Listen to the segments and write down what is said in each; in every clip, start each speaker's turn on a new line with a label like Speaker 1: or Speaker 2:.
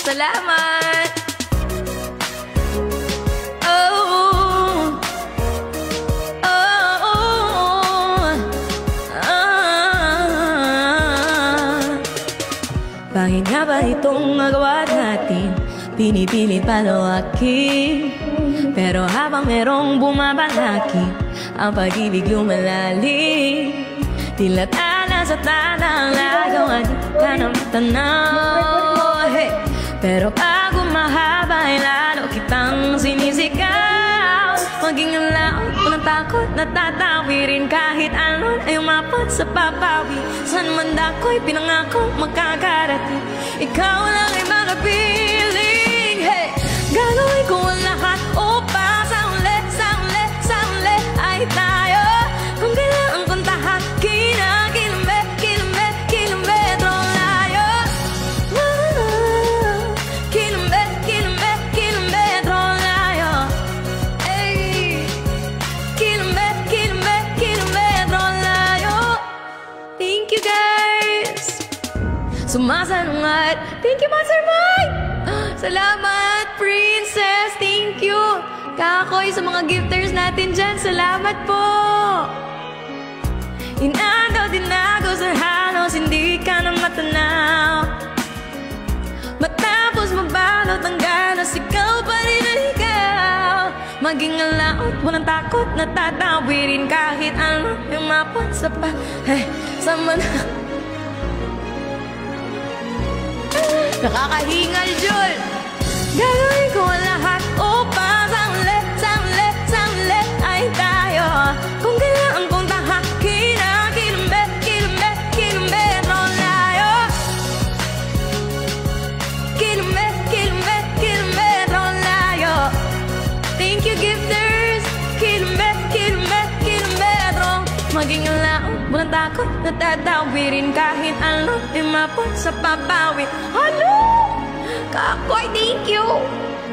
Speaker 1: Salamat! Oh, oh, oh, bakit nga ba itong magawa natin? Pinipilit palawakin, pero habang merong bumabalaki, ang pag-ibig lumalalim. Tila tala sa tala, layo at di ka na matanaw. Hey. Pero pag umahaba ay lalo kitang sinisigaw. Maging alaw, walang takot, natatawirin kahit ano ay umapot sa papawi. Saan man dako'y pinangako makakarating, ikaw lang ay makapiling. Hey. Gagawin ko ang lahat upang sa uli, sa uli, sa uli ay tayo. Kung kailangan kong tahakin ang kilometro layo. Kilometro layo. Ay, kilometro layo. Thank you guys. Sumasalungat. Thank you, Master Mike. Salamat, Princess. Thank you. Kakoy, sa mga gifters natin dyan, salamat po. Inagaw, dinagaw sa halos, hindi ka na matanaw. Matapos mabalot ang ganas, ikaw pa rin ang ikaw. Maging alaot, walang takot, natatawirin kahit ano yung mapot sa pa. Hey, sama na. Nakakahingal, Jul. Gagawin ko ang lahat upang sa uli ay tayo. Kung kailangan kong tahakin ang kilometro layo. Kilometro layo. Thank you, gifters. Kilometro. Maging alaw, walang takot, natatawirin kahit ano yung mapot sa papawi. Hello! Kakoy, thank you!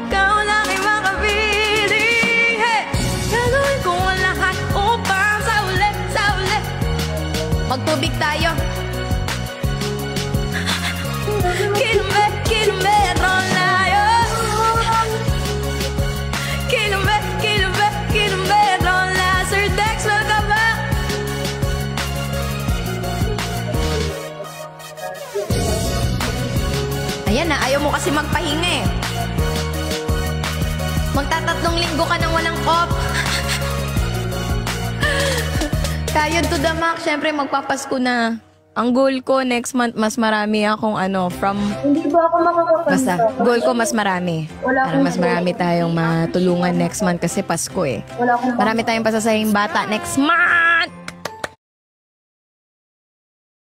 Speaker 1: Ikaw lang ay makapiling. Hey! Gagawin ko ang lahat upang sa uli. Magtubig tayo. Kilometro layo. Kilometro layo. Sir Dex, welcome back! Ayan na, ayaw mo kasi magpahinga eh. Magtatatlong linggo ka nang walang off. Kayod to the max, syempre magpapasko na. Ang goal ko next month, mas marami akong from...
Speaker 2: Hindi ba ako makakapanta?
Speaker 1: Basta, goal ko mas marami. Para mas marami tayong matulungan next month kasi Pasko eh.
Speaker 2: Wala akong
Speaker 1: marami tayong pasasahing bata next month!